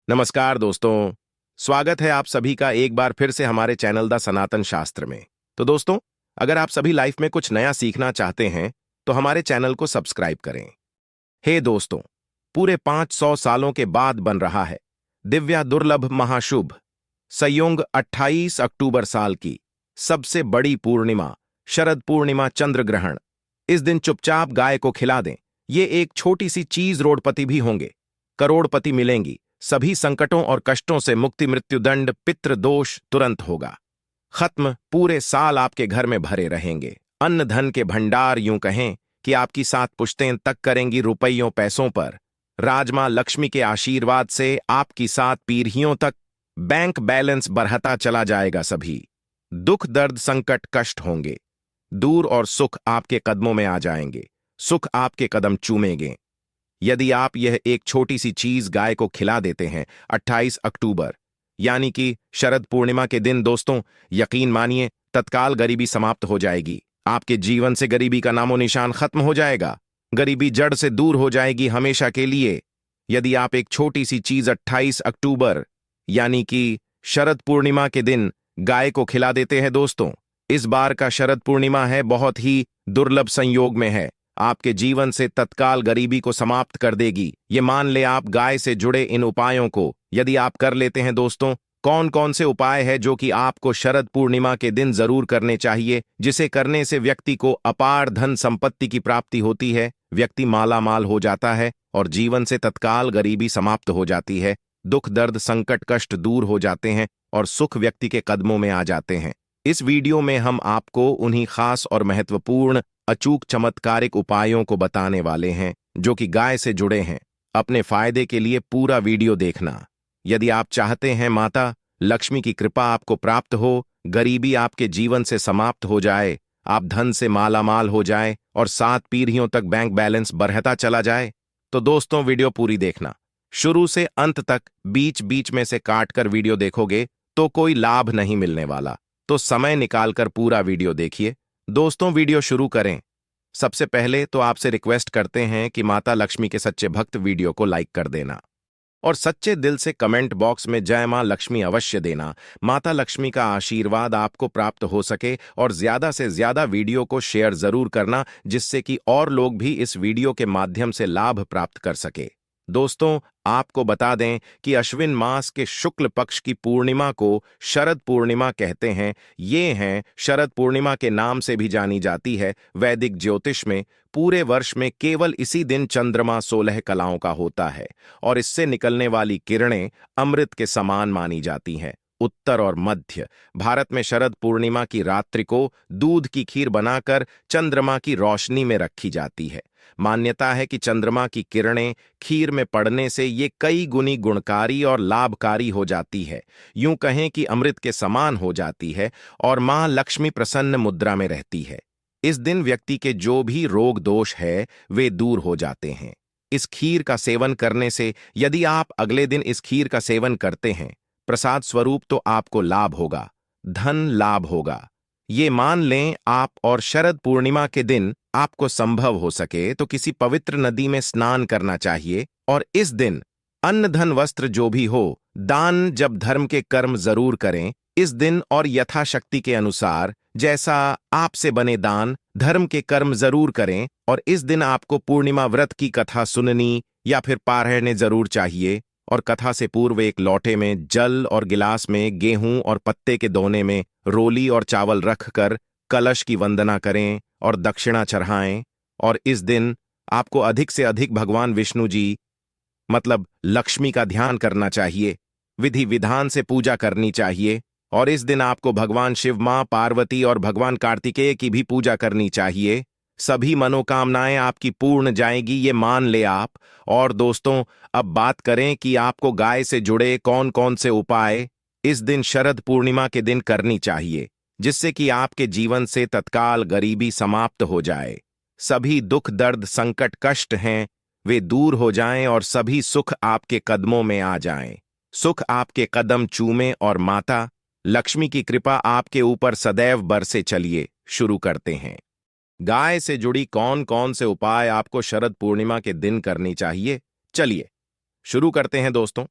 नमस्कार दोस्तों। स्वागत है आप सभी का एक बार फिर से हमारे चैनल द सनातन शास्त्र में। तो दोस्तों, अगर आप सभी लाइफ में कुछ नया सीखना चाहते हैं तो हमारे चैनल को सब्सक्राइब करें। हे दोस्तों, पूरे 500 सालों के बाद बन रहा है दिव्या दुर्लभ महाशुभ संयोग 28 अक्टूबर साल की सबसे बड़ी पूर्णिमा, शरद पूर्णिमा चंद्र ग्रहण। इस दिन चुपचाप गाय को खिला दें। ये एक छोटी सी चीज, रोडपति भी होंगे, करोड़पति मिलेंगी, सभी संकटों और कष्टों से मुक्ति, मृत्युदंड, पितृ दोष तुरंत होगा खत्म। पूरे साल आपके घर में भरे रहेंगे अन्न धन के भंडार, यूं कहें कि आपकी 7 पुश्तें तक करेंगी रुपयों पैसों पर। राजमा लक्ष्मी के आशीर्वाद से आपकी 7 पीढ़ियों तक बैंक बैलेंस बढ़ता चला जाएगा। सभी दुख दर्द संकट कष्ट होंगे दूर और सुख आपके कदमों में आ जाएंगे, सुख आपके कदम चूमेंगे यदि आप यह एक छोटी सी चीज गाय को खिला देते हैं 28 अक्टूबर यानी कि शरद पूर्णिमा के दिन। दोस्तों, यकीन मानिए, तत्काल गरीबी समाप्त हो जाएगी। आपके जीवन से गरीबी का नामो निशान खत्म हो जाएगा। गरीबी जड़ से दूर हो जाएगी हमेशा के लिए। यदि आप एक छोटी सी चीज 28 अक्टूबर यानी कि शरद पूर्णिमा के दिन गाय को खिला देते हैं। दोस्तों, इस बार का शरद पूर्णिमा है बहुत ही दुर्लभ संयोग में है, आपके जीवन से तत्काल गरीबी को समाप्त कर देगी। ये मान ले आप गाय से जुड़े इन उपायों को यदि आप कर लेते हैं। दोस्तों, कौन कौन से उपाय है जो कि आपको शरद पूर्णिमा के दिन जरूर करने चाहिए, जिसे करने से व्यक्ति को अपार धन संपत्ति की प्राप्ति होती है, व्यक्ति माला माल हो जाता है और जीवन से तत्काल गरीबी समाप्त हो जाती है, दुख दर्द संकट कष्ट दूर हो जाते हैं और सुख व्यक्ति के कदमों में आ जाते हैं। इस वीडियो में हम आपको उन्हीं खास और महत्वपूर्ण अचूक चमत्कारिक उपायों को बताने वाले हैं जो कि गाय से जुड़े हैं। अपने फायदे के लिए पूरा वीडियो देखना। यदि आप चाहते हैं माता लक्ष्मी की कृपा आपको प्राप्त हो, गरीबी आपके जीवन से समाप्त हो जाए, आप धन से मालामाल हो जाए और 7 पीढ़ियों तक बैंक बैलेंस बढ़ता चला जाए, तो दोस्तों वीडियो पूरी देखना। शुरू से अंत तक बीच बीच में से काटकर वीडियो देखोगे तो कोई लाभ नहीं मिलने वाला, तो समय निकालकर पूरा वीडियो देखिए। दोस्तों, वीडियो शुरू करें। सबसे पहले तो आपसे रिक्वेस्ट करते हैं कि माता लक्ष्मी के सच्चे भक्त वीडियो को लाइक कर देना और सच्चे दिल से कमेंट बॉक्स में जय मां लक्ष्मी अवश्य देना। माता लक्ष्मी का आशीर्वाद आपको प्राप्त हो सके और ज्यादा से ज्यादा वीडियो को शेयर जरूर करना, जिससे कि और लोग भी इस वीडियो के माध्यम से लाभ प्राप्त कर सके। दोस्तों, आपको बता दें कि अश्विन मास के शुक्ल पक्ष की पूर्णिमा को शरद पूर्णिमा कहते हैं। ये हैं शरद पूर्णिमा के नाम से भी जानी जाती है। वैदिक ज्योतिष में पूरे वर्ष में केवल इसी दिन चंद्रमा 16 कलाओं का होता है और इससे निकलने वाली किरणें अमृत के समान मानी जाती हैं। उत्तर और मध्य भारत में शरद पूर्णिमा की रात्रि को दूध की खीर बनाकर चंद्रमा की रोशनी में रखी जाती है। मान्यता है कि चंद्रमा की किरणें खीर में पड़ने से ये कई गुनी गुणकारी और लाभकारी हो जाती है, यूं कहें कि अमृत के समान हो जाती है और मां लक्ष्मी प्रसन्न मुद्रा में रहती है। इस दिन व्यक्ति के जो भी रोग दोष है वे दूर हो जाते हैं। इस खीर का सेवन करने से यदि आप अगले दिन इस खीर का सेवन करते हैं प्रसाद स्वरूप, तो आपको लाभ होगा, धन लाभ होगा। ये मान लें आप, और शरद पूर्णिमा के दिन आपको संभव हो सके तो किसी पवित्र नदी में स्नान करना चाहिए और इस दिन अन्न धन वस्त्र जो भी हो दान जब धर्म के कर्म जरूर करें इस दिन, और यथाशक्ति के अनुसार जैसा आपसे बने दान धर्म के कर्म जरूर करें। और इस दिन आपको पूर्णिमा व्रत की कथा सुननी या फिर पारायण जरूर चाहिए और कथा से पूर्व एक लोटे में जल और गिलास में गेहूं और पत्ते के दोने में रोली और चावल रखकर कलश की वंदना करें और दक्षिणा चढ़ाएं। और इस दिन आपको अधिक से अधिक भगवान विष्णु जी मतलब लक्ष्मी का ध्यान करना चाहिए, विधि विधान से पूजा करनी चाहिए। और इस दिन आपको भगवान शिव, मां पार्वती और भगवान कार्तिकेय की भी पूजा करनी चाहिए। सभी मनोकामनाएं आपकी पूर्ण जाएंगी, ये मान ले आप। और दोस्तों, अब बात करें कि आपको गाय से जुड़े कौन कौन से उपाय इस दिन शरद पूर्णिमा के दिन करनी चाहिए, जिससे कि आपके जीवन से तत्काल गरीबी समाप्त हो जाए, सभी दुख दर्द संकट कष्ट हैं वे दूर हो जाएं और सभी सुख आपके कदमों में आ जाएं, सुख आपके कदम चूमे और माता लक्ष्मी की कृपा आपके ऊपर सदैव बरसे। चलिए शुरू करते हैं। गाय से जुड़ी कौन कौन से उपाय आपको शरद पूर्णिमा के दिन करनी चाहिए, चलिए शुरू करते हैं। दोस्तों,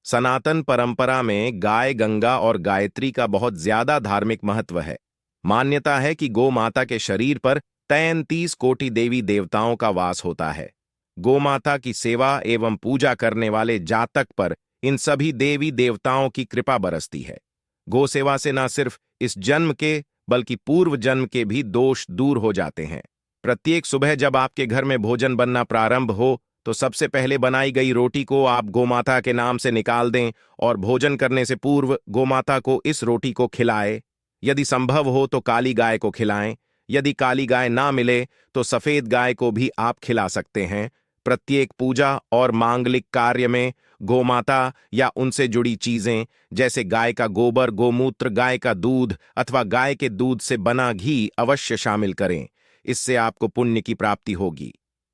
सनातन परंपरा में गाय, गंगा और गायत्री का बहुत ज्यादा धार्मिक महत्व है। मान्यता है कि गौ माता के शरीर पर 33 कोटि देवी देवताओं का वास होता है। गौ माता की सेवा एवं पूजा करने वाले जातक पर इन सभी देवी देवताओं की कृपा बरसती है। गौ सेवा से न सिर्फ इस जन्म के बल्कि पूर्व जन्म के भी दोष दूर हो जाते हैं। प्रत्येक सुबह जब आपके घर में भोजन बनना प्रारंभ हो तो सबसे पहले बनाई गई रोटी को आप गोमाता के नाम से निकाल दें और भोजन करने से पूर्व गोमाता को इस रोटी को खिलाएं। यदि संभव हो तो काली गाय को खिलाएं। यदि काली गाय ना मिले तो सफेद गाय को भी आप खिला सकते हैं। प्रत्येक पूजा और मांगलिक कार्य में गोमाता या उनसे जुड़ी चीजें जैसे गाय का गोबर, गोमूत्र, गाय का दूध अथवा गाय के दूध से बना घी अवश्य शामिल करें। इससे आपको पुण्य की प्राप्ति होगी।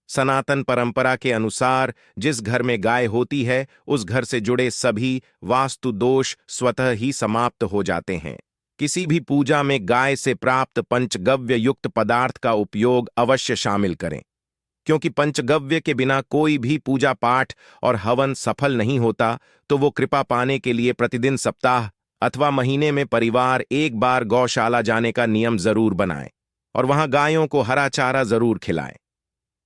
सनातन परंपरा के अनुसार जिस घर में गाय होती है उस घर से जुड़े सभी वास्तु दोष स्वतः ही समाप्त हो जाते हैं। किसी भी पूजा में गाय से प्राप्त पंचगव्य युक्त पदार्थ का उपयोग अवश्य शामिल करें, क्योंकि पंचगव्य के बिना कोई भी पूजा पाठ और हवन सफल नहीं होता। तो वो कृपा पाने के लिए प्रतिदिन, सप्ताह अथवा महीने में परिवार एक बार गौशाला जाने का नियम जरूर बनाएं और वहां गायों को हरा चारा जरूर खिलाएं।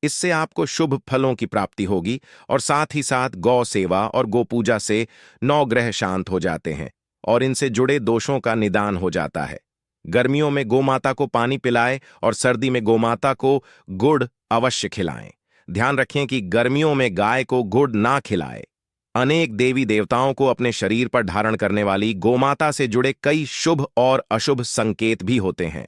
इससे आपको शुभ फलों की प्राप्ति होगी और साथ ही साथ गौ सेवा और गो पूजा से 9 ग्रह शांत हो जाते हैं और इनसे जुड़े दोषों का निदान हो जाता है। गर्मियों में गोमाता को पानी पिलाएं और सर्दी में गोमाता को गुड़ अवश्य खिलाएं। ध्यान रखें कि गर्मियों में गाय को गुड़ ना खिलाएं। अनेक देवी देवताओं को अपने शरीर पर धारण करने वाली गोमाता से जुड़े कई शुभ और अशुभ संकेत भी होते हैं।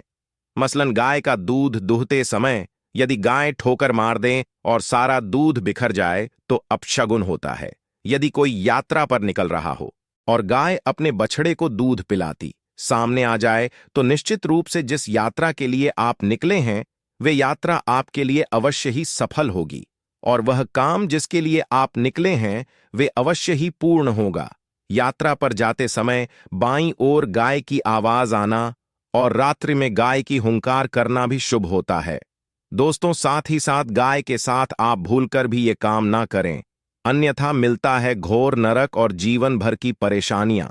मसलन गाय का दूध दूहते समय यदि गाय ठोकर मार दें और सारा दूध बिखर जाए तो अपशगुन होता है। यदि कोई यात्रा पर निकल रहा हो और गाय अपने बछड़े को दूध पिलाती सामने आ जाए तो निश्चित रूप से जिस यात्रा के लिए आप निकले हैं वे यात्रा आपके लिए अवश्य ही सफल होगी और वह काम जिसके लिए आप निकले हैं वे अवश्य ही पूर्ण होगा। यात्रा पर जाते समय बाईं ओर गाय की आवाज आना और रात्रि में गाय की हुंकार करना भी शुभ होता है। दोस्तों, साथ ही साथ गाय के साथ आप भूलकर भी ये काम ना करें, अन्यथा मिलता है घोर नरक और जीवन भर की परेशानियां।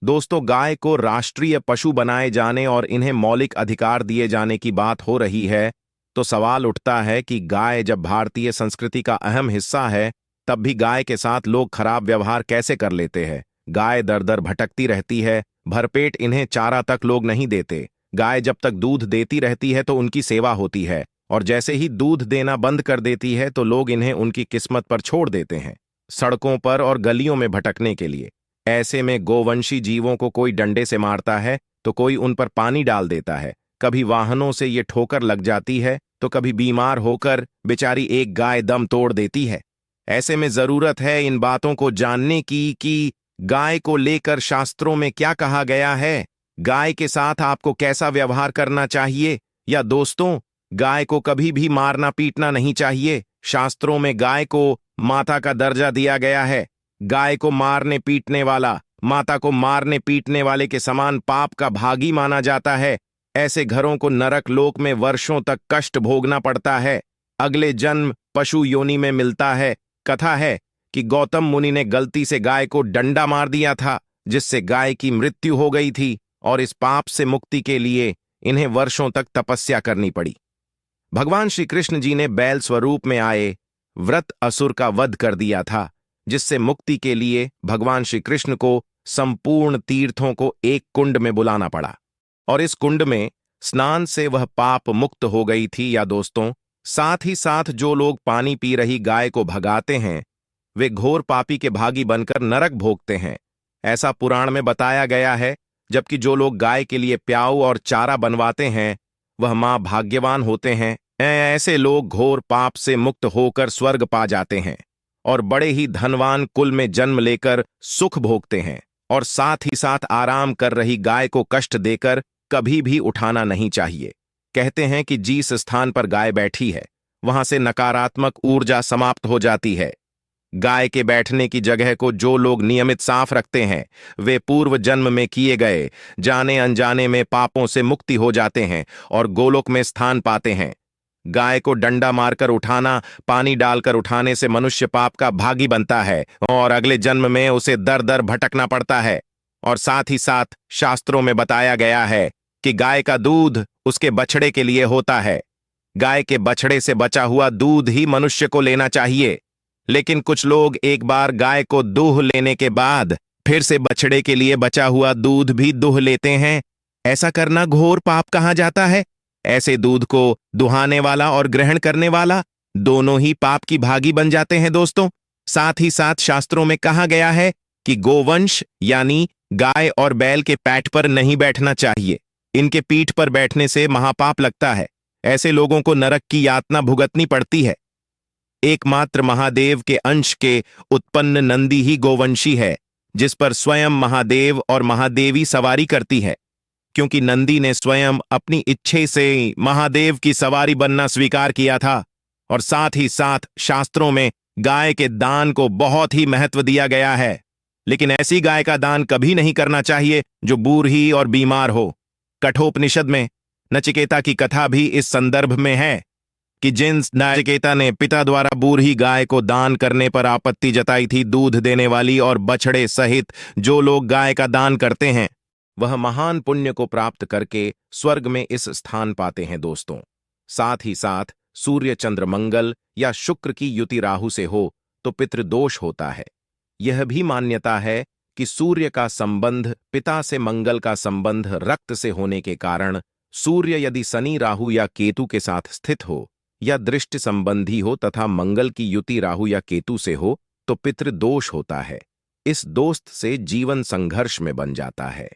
दोस्तों, गाय को राष्ट्रीय पशु बनाए जाने और इन्हें मौलिक अधिकार दिए जाने की बात हो रही है तो सवाल उठता है कि गाय जब भारतीय संस्कृति का अहम हिस्सा है तब भी गाय के साथ लोग खराब व्यवहार कैसे कर लेते हैं। गाय दर दर भटकती रहती है, भरपेट इन्हें चारा तक लोग नहीं देते। गाय जब तक दूध देती रहती है तो उनकी सेवा होती है और जैसे ही दूध देना बंद कर देती है तो लोग इन्हें उनकी किस्मत पर छोड़ देते हैं, सड़कों पर और गलियों में भटकने के लिए। ऐसे में गोवंशी जीवों को कोई डंडे से मारता है तो कोई उन पर पानी डाल देता है, कभी वाहनों से ये ठोकर लग जाती है तो कभी बीमार होकर बेचारी एक गाय दम तोड़ देती है। ऐसे में जरूरत है इन बातों को जानने की कि गाय को लेकर शास्त्रों में क्या कहा गया है, गाय के साथ आपको कैसा व्यवहार करना चाहिए। या दोस्तों, गाय को कभी भी मारना पीटना नहीं चाहिए। शास्त्रों में गाय को माता का दर्जा दिया गया है। गाय को मारने पीटने वाला माता को मारने पीटने वाले के समान पाप का भागी माना जाता है। ऐसे घरों को नरक लोक में वर्षों तक कष्ट भोगना पड़ता है, अगले जन्म पशु योनि में मिलता है। कथा है कि गौतम मुनि ने गलती से गाय को डंडा मार दिया था जिससे गाय की मृत्यु हो गई थी और इस पाप से मुक्ति के लिए इन्हें वर्षों तक तपस्या करनी पड़ी। भगवान श्री कृष्ण जी ने बैल स्वरूप में आए व्रत असुर का वध कर दिया था, जिससे मुक्ति के लिए भगवान श्री कृष्ण को संपूर्ण तीर्थों को एक कुंड में बुलाना पड़ा और इस कुंड में स्नान से वह पाप मुक्त हो गई थी। या दोस्तों, साथ ही साथ जो लोग पानी पी रही गाय को भगाते हैं वे घोर पापी के भागी बनकर नरक भोगते हैं, ऐसा पुराण में बताया गया है। जबकि जो लोग गाय के लिए प्याऊ और चारा बनवाते हैं वह मां भाग्यवान होते हैं। ऐसे लोग घोर पाप से मुक्त होकर स्वर्ग पा जाते हैं और बड़े ही धनवान कुल में जन्म लेकर सुख भोगते हैं। और साथ ही साथ आराम कर रही गाय को कष्ट देकर कभी भी उठाना नहीं चाहिए। कहते हैं कि जिस स्थान पर गाय बैठी है वहां से नकारात्मक ऊर्जा समाप्त हो जाती है। गाय के बैठने की जगह को जो लोग नियमित साफ रखते हैं वे पूर्व जन्म में किए गए जाने अनजाने में पापों से मुक्ति हो जाते हैं और गोलोक में स्थान पाते हैं। गाय को डंडा मारकर उठाना, पानी डालकर उठाने से मनुष्य पाप का भागी बनता है और अगले जन्म में उसे दर दर भटकना पड़ता है। और साथ ही साथ शास्त्रों में बताया गया है कि गाय का दूध उसके बछड़े के लिए होता है। गाय के बछड़े से बचा हुआ दूध ही मनुष्य को लेना चाहिए। लेकिन कुछ लोग एक बार गाय को दूह लेने के बाद फिर से बछड़े के लिए बचा हुआ दूध भी दूह लेते हैं। ऐसा करना घोर पाप कहा जाता है। ऐसे दूध को दुहाने वाला और ग्रहण करने वाला दोनों ही पाप की भागी बन जाते हैं दोस्तों। साथ ही साथ शास्त्रों में कहा गया है कि गोवंश यानी गाय और बैल के पैठ पर नहीं बैठना चाहिए। इनके पीठ पर बैठने से महापाप लगता है। ऐसे लोगों को नरक की यातना भुगतनी पड़ती है। एकमात्र महादेव के अंश के उत्पन्न नंदी ही गोवंशी है, जिस पर स्वयं महादेव और महादेवी सवारी करती है। क्योंकि नंदी ने स्वयं अपनी इच्छा से महादेव की सवारी बनना स्वीकार किया था। और साथ ही साथ शास्त्रों में गाय के दान को बहुत ही महत्व दिया गया है। लेकिन ऐसी गाय का दान कभी नहीं करना चाहिए जो बूढ़ी और बीमार हो। कठोपनिषद में नचिकेता की कथा भी इस संदर्भ में है कि जिन नचिकेता ने पिता द्वारा बूढ़ी गाय को दान करने पर आपत्ति जताई थी, दूध देने वाली और बछड़े सहित जो लोग गाय का दान करते हैं वह महान पुण्य को प्राप्त करके स्वर्ग में इस स्थान पाते हैं दोस्तों। साथ ही साथ सूर्य चंद्र मंगल या शुक्र की युति राहु से हो तो पितृदोष होता है। यह भी मान्यता है कि सूर्य का संबंध पिता से, मंगल का संबंध रक्त से होने के कारण सूर्य यदि शनि राहु या केतु के साथ स्थित हो या दृष्टि संबंधी हो तथा मंगल की युति राहु या केतु से हो तो पितृदोष होता है। इस दोस्त से जीवन संघर्ष में बन जाता है।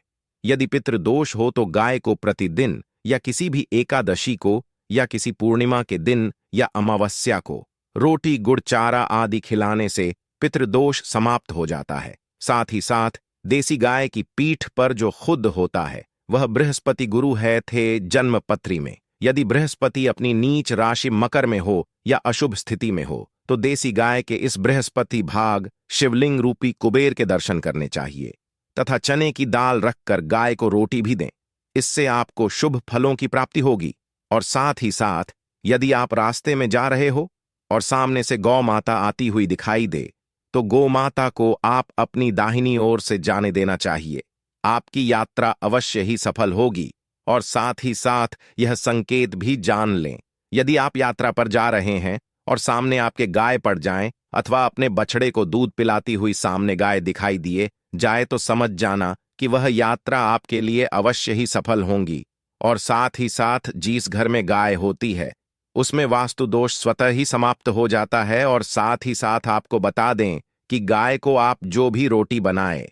यदि पितृदोष हो तो गाय को प्रतिदिन या किसी भी एकादशी को या किसी पूर्णिमा के दिन या अमावस्या को रोटी, गुड़, चारा आदि खिलाने से पितृदोष समाप्त हो जाता है। साथ ही साथ देसी गाय की पीठ पर जो खुद होता है वह बृहस्पति गुरु है थे जन्म पत्री में। यदि बृहस्पति अपनी नीच राशि मकर में हो या अशुभ स्थिति में हो तो देसी गाय के इस बृहस्पति भाग शिवलिंग रूपी कुबेर के दर्शन करने चाहिए तथा चने की दाल रखकर गाय को रोटी भी दें। इससे आपको शुभ फलों की प्राप्ति होगी। और साथ ही साथ यदि आप रास्ते में जा रहे हो और सामने से गौ माता आती हुई दिखाई दे तो गौ माता को आप अपनी दाहिनी ओर से जाने देना चाहिए। आपकी यात्रा अवश्य ही सफल होगी। और साथ ही साथ यह संकेत भी जान लें, यदि आप यात्रा पर जा रहे हैं और सामने आपके गाय पड़ जाएं अथवा अपने बछड़े को दूध पिलाती हुई सामने गाय दिखाई दिए जाए तो समझ जाना कि वह यात्रा आपके लिए अवश्य ही सफल होंगी। और साथ ही साथ जिस घर में गाय होती है उसमें वास्तु दोष स्वतः ही समाप्त हो जाता है। और साथ ही साथ आपको बता दें कि गाय को आप जो भी रोटी बनाए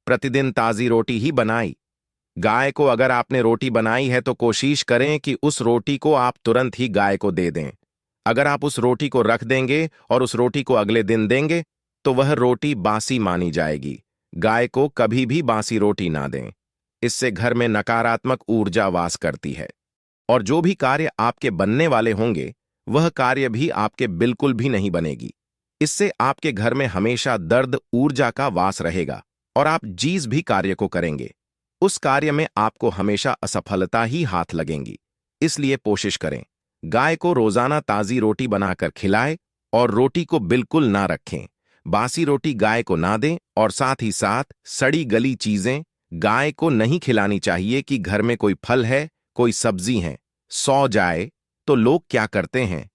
प्रतिदिन ताज़ी रोटी ही बनाई। गाय को अगर आपने रोटी बनाई है तो कोशिश करें कि उस रोटी को आप तुरंत ही गाय को दे दें। अगर आप उस रोटी को रख देंगे और उस रोटी को अगले दिन देंगे तो वह रोटी बासी मानी जाएगी। गाय को कभी भी बासी रोटी ना दें, इससे घर में नकारात्मक ऊर्जा वास करती है। और जो भी कार्य आपके बनने वाले होंगे वह कार्य भी आपके बिल्कुल भी नहीं बनेगी। इससे आपके घर में हमेशा दर्द, ऊर्जा का वास रहेगा और आप जिस भी कार्य को करेंगे उस कार्य में आपको हमेशा असफलता ही हाथ लगेंगी। इसलिए कोशिश करें गाय को रोजाना ताजी रोटी बनाकर खिलाएं और रोटी को बिल्कुल ना रखें। बासी रोटी गाय को ना दें और साथ ही साथ सड़ी गली चीजें गाय को नहीं खिलानी चाहिए। कि घर में कोई फल है, कोई सब्जी है, सौ जाए तो लोग क्या करते हैं,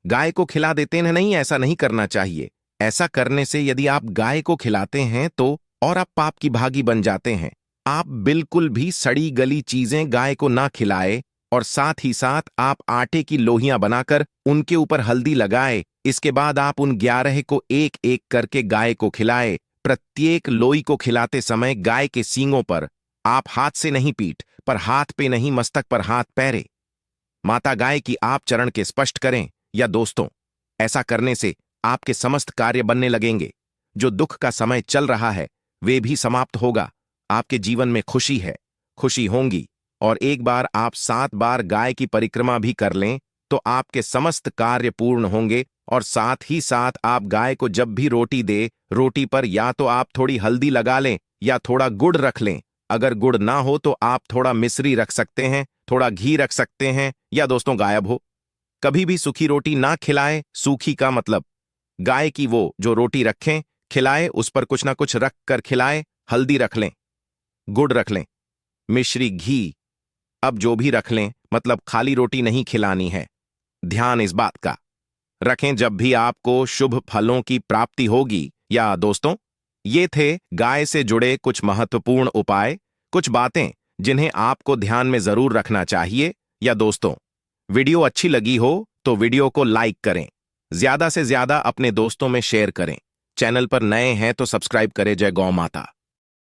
गाय को खिला देते हैं। नहीं, ऐसा नहीं करना चाहिए। ऐसा करने से यदि आप गाय को खिलाते हैं तो और आप पाप की भागी बन जाते हैं। आप बिल्कुल भी सड़ी गली चीजें गाय को ना खिलाए। और साथ ही साथ आप आटे की लोहियां बनाकर उनके ऊपर हल्दी लगाए। इसके बाद आप उन 11 को एक एक करके गाय को खिलाए। प्रत्येक लोई को खिलाते समय गाय के सींगों पर आप हाथ से नहीं, पीठ पर हाथ पे नहीं, मस्तक पर हाथ पैरे माता गाय की आप चरण के स्पष्ट करें। या दोस्तों, ऐसा करने से आपके समस्त कार्य बनने लगेंगे। जो दुख का समय चल रहा है वे भी समाप्त होगा। आपके जीवन में खुशी है, खुशी होंगी। और एक बार आप 7 बार गाय की परिक्रमा भी कर लें तो आपके समस्त कार्य पूर्ण होंगे। और साथ ही साथ आप गाय को जब भी रोटी दे, रोटी पर या तो आप थोड़ी हल्दी लगा लें या थोड़ा गुड़ रख लें। अगर गुड़ ना हो तो आप थोड़ा मिश्री रख सकते हैं, थोड़ा घी रख सकते हैं। या दोस्तों, गायब हो कभी भी सूखी रोटी ना खिलाए। सूखी का मतलब गाय की वो जो रोटी रखें, खिलाए उस पर कुछ ना कुछ रख कर खिलाए। हल्दी रख लें, गुड़ रख लें, मिश्री, घी, अब जो भी रख लें, मतलब खाली रोटी नहीं खिलानी है। ध्यान इस बात का रखें जब भी आपको शुभ फलों की प्राप्ति होगी। या दोस्तों, ये थे गाय से जुड़े कुछ महत्वपूर्ण उपाय, कुछ बातें जिन्हें आपको ध्यान में जरूर रखना चाहिए। या दोस्तों, वीडियो अच्छी लगी हो तो वीडियो को लाइक करें, ज्यादा से ज्यादा अपने दोस्तों में शेयर करें। चैनल पर नए हैं तो सब्सक्राइब करें। जय गौ माता।